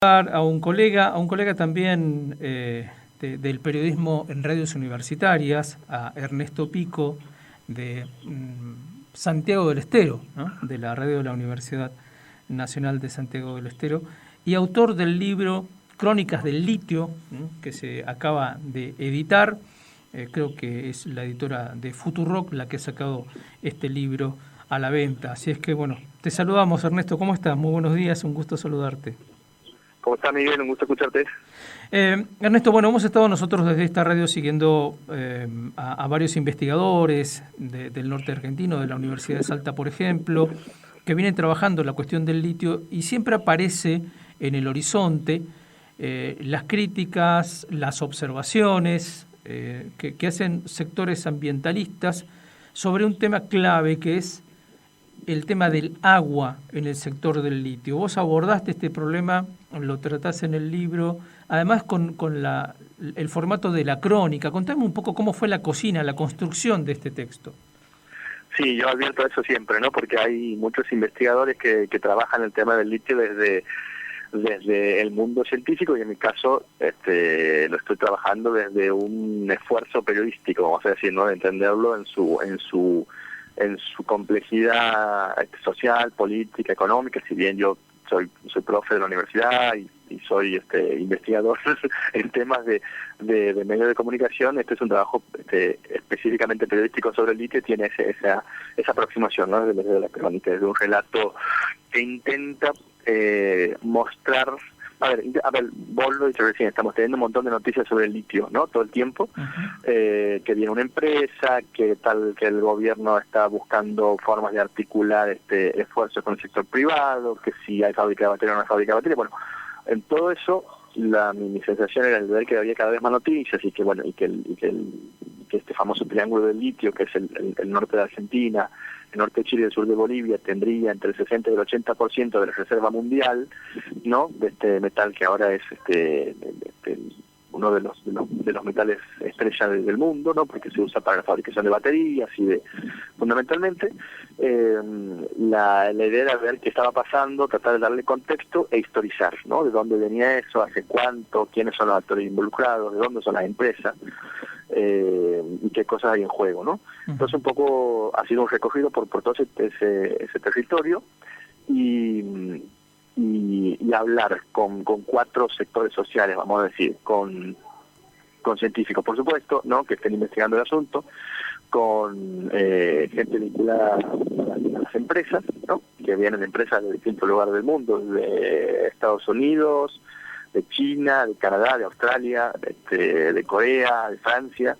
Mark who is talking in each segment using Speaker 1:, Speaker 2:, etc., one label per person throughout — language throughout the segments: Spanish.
Speaker 1: A un colega también del periodismo en radios universitarias, a Ernesto Pico, de Santiago del Estero, ¿no? De la radio de la Universidad Nacional de Santiago del Estero, y autor del libro Crónicas del Litio, ¿no? Que se acaba de editar. Creo que es la editora de Futurock la que ha sacado este libro a la venta. Así es que, bueno, te saludamos, Ernesto. ¿Cómo estás? Muy buenos días, un gusto saludarte.
Speaker 2: ¿Cómo está, Miguel? Un gusto escucharte.
Speaker 1: Ernesto, bueno, hemos estado nosotros desde esta radio siguiendo a varios investigadores del norte argentino, de la Universidad de Salta, por ejemplo, que vienen trabajando la cuestión del litio y siempre aparece en el horizonte las críticas, las observaciones que hacen sectores ambientalistas sobre un tema clave que es el tema del agua en el sector del litio. Vos abordaste este problema, lo tratás en el libro, además con el formato de la crónica. Contame un poco cómo fue la cocina, la construcción de este texto.
Speaker 2: Sí, yo advierto eso siempre, ¿no? Porque hay muchos investigadores que trabajan el tema del litio desde el mundo científico, y en mi caso lo estoy trabajando desde un esfuerzo periodístico, vamos a decir, ¿no? De entenderlo en su complejidad social, política, económica. Si bien yo soy profe de la universidad y soy investigador en temas de medios de comunicación, este es un trabajo específicamente periodístico sobre el litio, y tiene esa aproximación, ¿no? Desde la crónica, desde un relato que intenta mostrar. A ver, vos lo dicho recién, estamos teniendo un montón de noticias sobre el litio, ¿no? Todo el tiempo, que viene una empresa, que el gobierno está buscando formas de articular esfuerzos con el sector privado, que si hay fábrica de batería o no hay fábrica de batería. Bueno, en todo eso, mi sensación era el ver que había cada vez más noticias, y que bueno, que este famoso triángulo del litio, que es el norte de Argentina, el norte de Chile y el sur de Bolivia, tendría entre el 60 y el 80% de la reserva mundial, ¿no? De este metal que ahora es uno de los metales estrella del mundo, ¿no? Porque se usa para la fabricación de baterías fundamentalmente. La idea era ver qué estaba pasando, tratar de darle contexto e historizar, ¿no? De dónde venía eso, hace cuánto, quiénes son los actores involucrados, de dónde son las empresas, y qué cosas hay en juego, ¿no? Entonces un poco ha sido un recorrido por todo ese territorio, y hablar con cuatro sectores sociales, vamos a decir, con científicos, por supuesto, ¿no? Que estén investigando el asunto, con gente vinculada a las empresas, ¿no? Que vienen de empresas de distintos lugares del mundo, de Estados Unidos, de China, de Canadá, de Australia, de Corea, de Francia,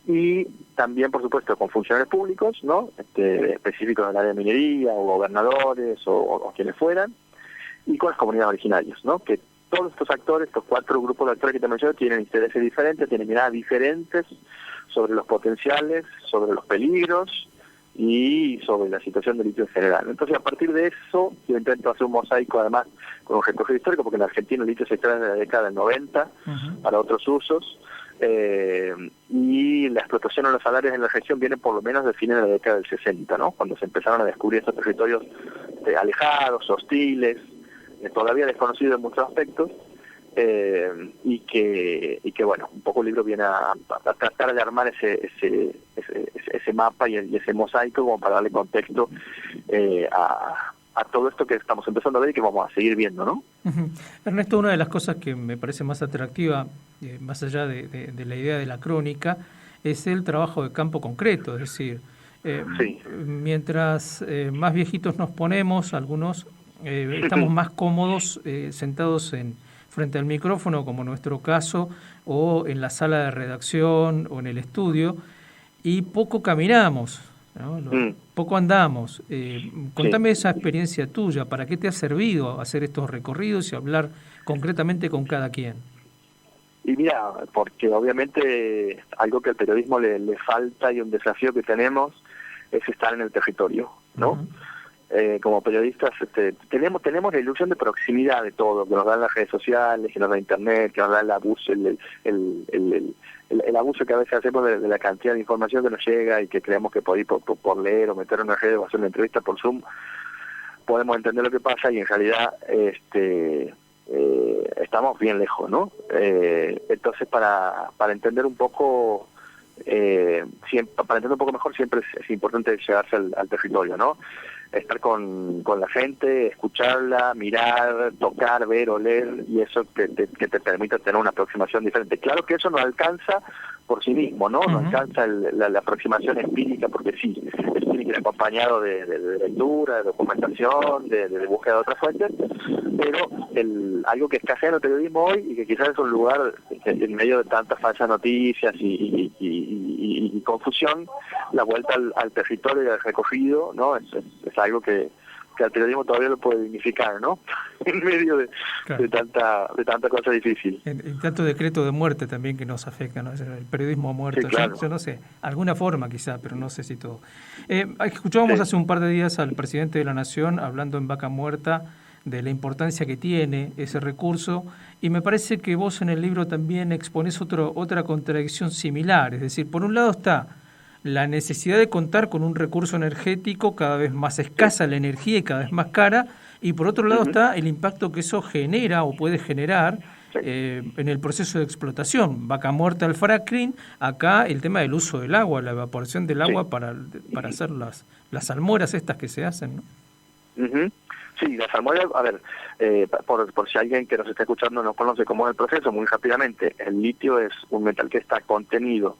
Speaker 2: y también, por supuesto, con funcionarios públicos, ¿no? Específicos del área de minería, o gobernadores, o quienes fueran, y con las comunidades originarias, ¿no? Que todos estos actores, estos cuatro grupos de actores que te mencioné, tienen intereses diferentes, tienen miradas diferentes sobre los potenciales, sobre los peligros y sobre la situación del litio en general. Entonces, a partir de eso, yo intento hacer un mosaico, además, con un recorrido histórico, porque en Argentina el litio se extrae desde la década del 90 para otros usos, y la explotación de los salarios en la región viene por lo menos de fines de la década del 60, ¿no? Cuando se empezaron a descubrir estos territorios alejados, hostiles, todavía desconocidos en muchos aspectos, y que bueno, un poco el libro viene a tratar de armar ese mapa y ese mosaico, como para darle contexto a todo esto que estamos empezando a ver y que vamos a seguir viendo, ¿no?
Speaker 1: Ernesto, una de las cosas que me parece más atractiva, más allá de la idea de la crónica, es el trabajo de campo concreto, es decir,
Speaker 2: sí.
Speaker 1: Mientras más viejitos nos ponemos, algunos estamos más cómodos sentados frente al micrófono, como en nuestro caso, o en la sala de redacción o en el estudio, y poco caminamos, ¿no? Poco andamos. Contame esa experiencia tuya, ¿para qué te ha servido hacer estos recorridos y hablar concretamente con cada quien?
Speaker 2: Y mira, porque obviamente algo que al periodismo le falta, y un desafío que tenemos, es estar en el territorio, ¿no? Como periodistas tenemos la ilusión de proximidad de todo, que nos dan las redes sociales, que nos da internet, que nos da el abuso, el abuso que a veces hacemos de la cantidad de información que nos llega, y que creemos que por leer o meter en una red o hacer una entrevista por Zoom podemos entender lo que pasa, y en realidad estamos bien lejos, ¿no? Entonces, para entender un poco, para entender un poco mejor, siempre es importante llegarse al territorio, ¿no? Estar con la gente, escucharla, mirar, tocar, ver, oler, y eso que te permite tener una aproximación diferente. Claro que eso no alcanza por sí mismo, ¿no? No alcanza la aproximación empírica, porque sí, eso tiene que ir acompañado de lectura, de documentación, de búsqueda de otras fuentes, pero algo que escasea en el periodismo hoy, y que quizás es un lugar en medio de tantas falsas noticias y confusión, la vuelta al territorio y al recorrido, ¿no? Es algo que al periodismo todavía lo puede dignificar, ¿no? En medio de tanta cosa difícil.
Speaker 1: El tanto decreto de muerte también que nos afecta, ¿no? El periodismo muerto.
Speaker 2: Sí, claro.
Speaker 1: Yo no sé, alguna forma quizá, pero no sé si todo. Escuchábamos hace un par de días al presidente de la Nación hablando en Vaca Muerta de la importancia que tiene ese recurso, y me parece que vos en el libro también exponés otra contradicción similar. Es decir, por un lado está la necesidad de contar con un recurso energético cada vez más escasa, la energía, y cada vez más cara, y por otro lado está el impacto que eso genera o puede generar en el proceso de explotación. Vaca Muerta al fracking, acá el tema del uso del agua, la evaporación del agua para hacer las salmueras estas que se hacen, ¿no?
Speaker 2: Sí, la salmuera, a ver, por si alguien que nos está escuchando no conoce cómo es el proceso, muy rápidamente, el litio es un metal que está contenido,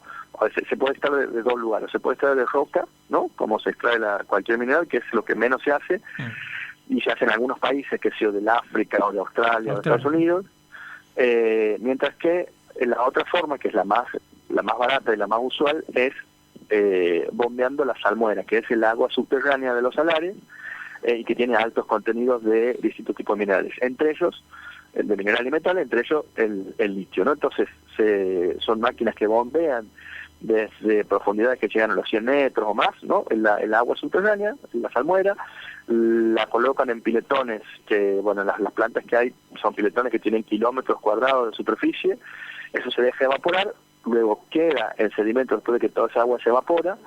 Speaker 2: se puede extraer de dos lugares, se puede extraer de roca, ¿no? Como se extrae cualquier mineral, que es lo que menos se hace, y se hace en algunos países, que sea del África o de Australia o de Estados Unidos, mientras que la otra forma, que es la más barata y la más usual, es bombeando la salmuera, que es el agua subterránea de los salares, y que tiene altos contenidos de distintos tipos de minerales, entre ellos el de mineral y metal, entre ellos el litio, ¿no? Entonces son máquinas que bombean desde profundidades que llegan a los 100 metros o más, ¿no? El agua subterránea, la salmuera, la colocan en piletones que, bueno, las plantas que hay son piletones que tienen kilómetros cuadrados de superficie, eso se deja evaporar, luego queda el sedimento después de que toda esa agua se evapora,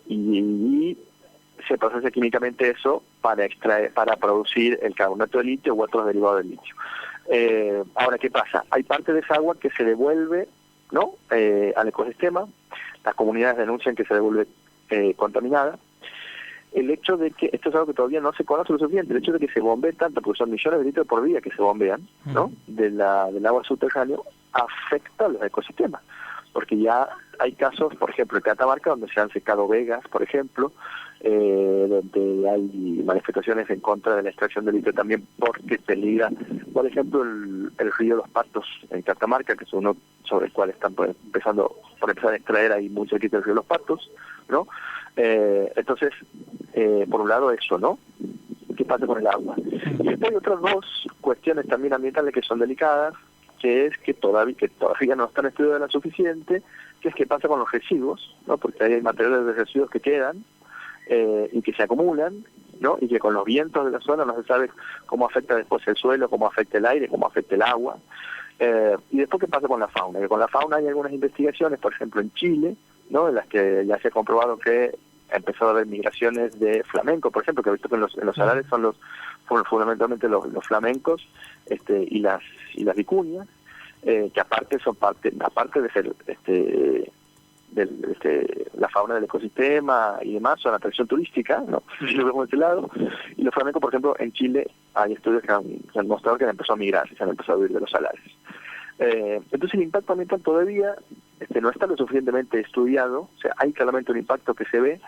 Speaker 2: y se procesa químicamente eso para producir el carbonato de litio u otros derivados del litio. Ahora, ¿qué pasa? Hay parte de esa agua que se devuelve, ¿no? Al ecosistema. Las comunidades denuncian que se devuelve contaminada. El hecho de que, esto es algo que todavía no se conoce lo suficiente, el hecho de que se bombee tanto, porque son millones de litros por día que se bombean, ¿no? Del agua subterráneo, afecta a los ecosistemas. Porque ya hay casos, por ejemplo, en Catamarca, donde se han secado vegas, por ejemplo, donde hay manifestaciones en contra de la extracción de litio también porque peligra, por ejemplo, el río Los Patos en Catamarca, que es uno sobre el cual están empezar a extraer ahí muy cerquita del río Los Patos, ¿no? Entonces, por un lado eso, ¿no? ¿Qué pasa con el agua? Y después hay otras dos cuestiones también ambientales que son delicadas, que es que todavía no están estudiadas lo suficiente, que es qué pasa con los residuos, ¿no? Porque hay materiales de residuos que quedan y que se acumulan, ¿no? Y que con los vientos de la zona no se sabe cómo afecta después el suelo, cómo afecta el aire, cómo afecta el agua. Y después qué pasa con la fauna, que con la fauna hay algunas investigaciones, por ejemplo en Chile, ¿no? En las que ya se ha comprobado que ha empezado a haber migraciones de flamencos, por ejemplo, que he visto que en los salares son fundamentalmente los flamencos y las vicuñas, que aparte de ser la fauna del ecosistema y demás, son atracción turística, ¿no? Si lo vemos de este lado. Y los flamencos, por ejemplo, en Chile hay estudios que han mostrado que han empezado a migrar, se han empezado a huir de los salares. Entonces el impacto ambiental todavía no está lo suficientemente estudiado, o sea, hay claramente un impacto que se ve,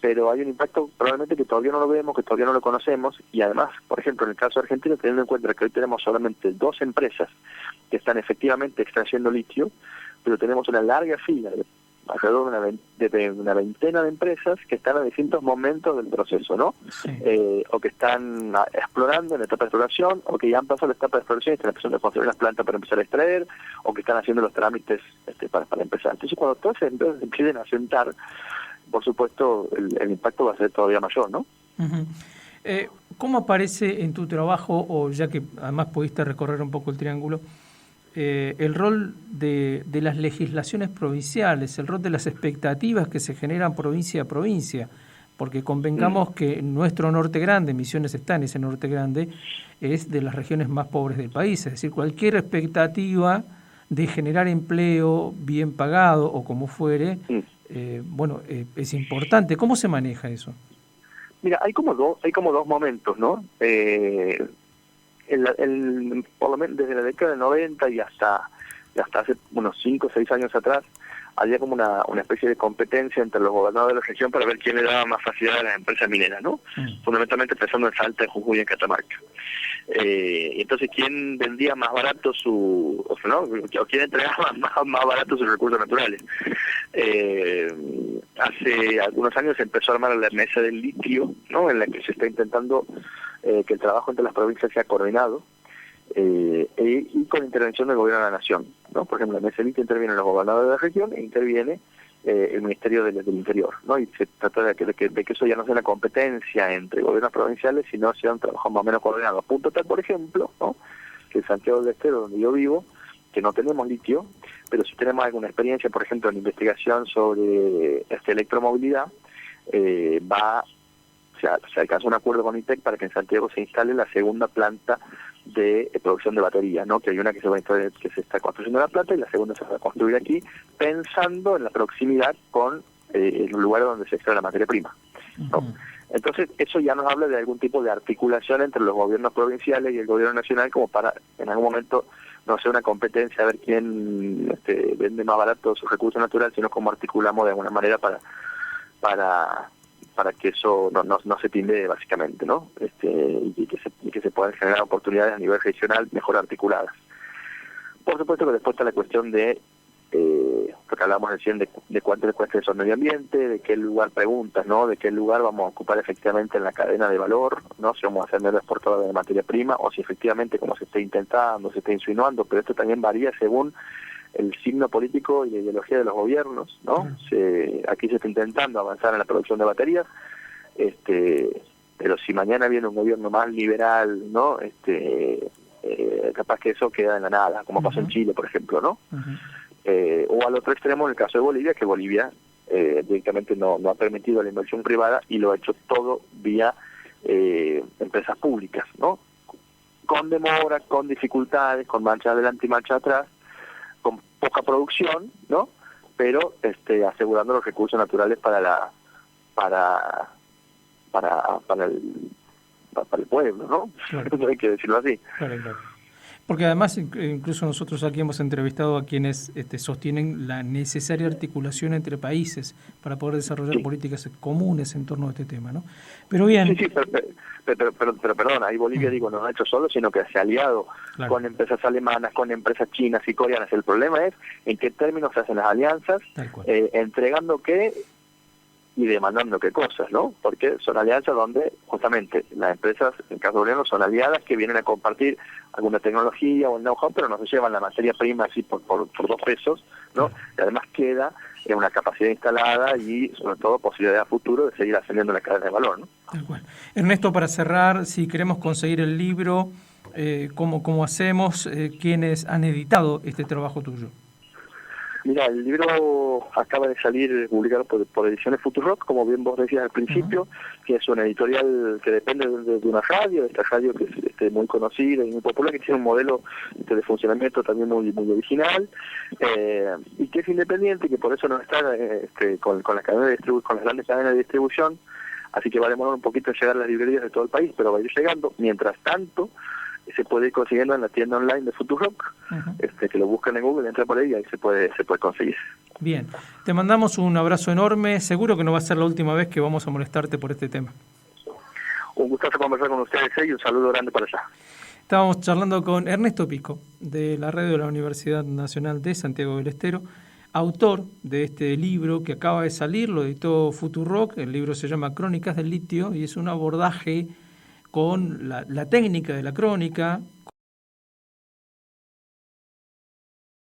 Speaker 2: pero hay un impacto probablemente que todavía no lo vemos, que todavía no lo conocemos, y además, por ejemplo, en el caso argentino, teniendo en cuenta que hoy tenemos solamente 2 empresas que están efectivamente extrayendo litio, pero tenemos una larga fila de alrededor de una veintena de empresas que están a distintos momentos del proceso, ¿no? Sí. O que están explorando en la etapa de exploración, o que ya han pasado la etapa de exploración y están empezando a construir las plantas para empezar a extraer, o que están haciendo los trámites para empezar. Entonces, cuando todas esas empresas empiecen a sentar, por supuesto, el impacto va a ser todavía mayor, ¿no?
Speaker 1: Uh-huh. ¿Cómo aparece en tu trabajo, o ya que además pudiste recorrer un poco el triángulo, el rol de las legislaciones provinciales, el rol de las expectativas que se generan provincia a provincia? porque convengamos que nuestro norte grande, Misiones está en ese norte grande, es de las regiones más pobres del país, es decir, cualquier expectativa de generar empleo bien pagado o como fuere, es importante. ¿Cómo se maneja eso?
Speaker 2: Mira, hay como dos momentos, ¿no? Por lo menos desde la década del 90 y hasta hace unos 5 o 6 años atrás, había como una especie de competencia entre los gobernadores de la región para ver quién le daba más facilidad a las empresas mineras, ¿no? Fundamentalmente pensando en Salta, en Jujuy y en Catamarca. Y entonces, ¿quién vendía más barato o quién entregaba más barato sus recursos naturales? Hace algunos años se empezó a armar la mesa del litio, ¿no? En la que se está intentando que el trabajo entre las provincias sea coordinado, y con intervención del gobierno de la nación, ¿no? Por ejemplo, en la mesa del litio intervienen los gobernadores de la región e interviene el Ministerio del Interior, ¿no? Y se trata de que eso ya no sea una competencia entre gobiernos provinciales, sino sea un trabajo más o menos coordinado. Punto tal, por ejemplo, ¿no? Que en Santiago del Estero, donde yo vivo, que no tenemos litio, pero sí tenemos alguna experiencia, por ejemplo, en investigación sobre electromovilidad, se alcanzó un acuerdo con ITEC para que en Santiago se instale la segunda planta de producción de baterías, ¿no? Que hay una que se está construyendo en La Plata y la segunda se va a construir aquí, pensando en la proximidad con el lugar donde se extrae la materia prima, ¿no? Entonces, eso ya nos habla de algún tipo de articulación entre los gobiernos provinciales y el gobierno nacional, como para, en algún momento, no sea una competencia a ver quién vende más barato sus recursos naturales, sino cómo articulamos de alguna manera para que eso no se tindee, básicamente, ¿no? Y que se puedan generar oportunidades a nivel regional mejor articuladas. Por supuesto que después está la cuestión de lo que hablamos recién de cuánto le cuesta eso al medio ambiente, de qué lugar preguntas, ¿no? De qué lugar vamos a ocupar efectivamente en la cadena de valor, ¿no? Si vamos a ser menos exportadores de materia prima o si efectivamente, como se está intentando, se está insinuando, pero esto también varía según el signo político y la ideología de los gobiernos, ¿no? Aquí se está intentando avanzar en la producción de baterías, pero si mañana viene un gobierno más liberal, ¿no? Capaz que eso queda en la nada, como pasó en Chile, por ejemplo, ¿no? O al otro extremo, en el caso de Bolivia, que Bolivia directamente no ha permitido la inversión privada y lo ha hecho todo vía empresas públicas, ¿no? Con demora, con dificultades, con marcha adelante y marcha atrás, con poca producción, ¿no? Pero asegurando los recursos naturales para el pueblo, ¿no? Claro. Hay que decirlo así.
Speaker 1: Claro. Porque además, incluso nosotros aquí hemos entrevistado a quienes sostienen la necesaria articulación entre países para poder desarrollar políticas comunes en torno a este tema, ¿no? Pero bien...
Speaker 2: Sí, pero perdón, ahí Bolivia, no lo ha hecho solo, sino que se ha aliado con empresas alemanas, con empresas chinas y coreanas. El problema es en qué términos se hacen las alianzas, entregando qué y demandando qué cosas, ¿no? Porque son alianzas donde justamente las empresas, en el caso de gobierno, son aliadas que vienen a compartir alguna tecnología o el know-how, pero no se llevan la materia prima así por 2 pesos, ¿no? Y además queda una capacidad instalada y sobre todo posibilidad a futuro de seguir ascendiendo la cadena de valor, ¿no?
Speaker 1: Tal cual. Ernesto, para cerrar, si queremos conseguir el libro, ¿cómo hacemos? ¿Quiénes han editado este trabajo tuyo?
Speaker 2: Mira, el libro acaba de salir publicado por Ediciones Futurock, como bien vos decías al principio, que es una editorial que depende de una radio, de esta radio que es muy conocida y muy popular, que tiene un modelo de funcionamiento también muy original, y que es independiente, que por eso no está con la cadena de con las grandes cadenas de distribución, así que va a demorar un poquito en llegar a las librerías de todo el país, pero va a ir llegando. Mientras tanto, se puede ir consiguiendo en la tienda online de Futurock, que lo buscan en Google, entra por ahí y ahí se puede conseguir.
Speaker 1: Bien, te mandamos un abrazo enorme, seguro que no va a ser la última vez que vamos a molestarte por este tema.
Speaker 2: Un gustazo conversar con ustedes y un saludo grande para allá.
Speaker 1: Estábamos charlando con Ernesto Pico, de la radio de la Universidad Nacional de Santiago del Estero, autor de este libro que acaba de salir, lo editó Futurock, el libro se llama Crónicas del Litio y es un abordaje con la técnica de la crónica,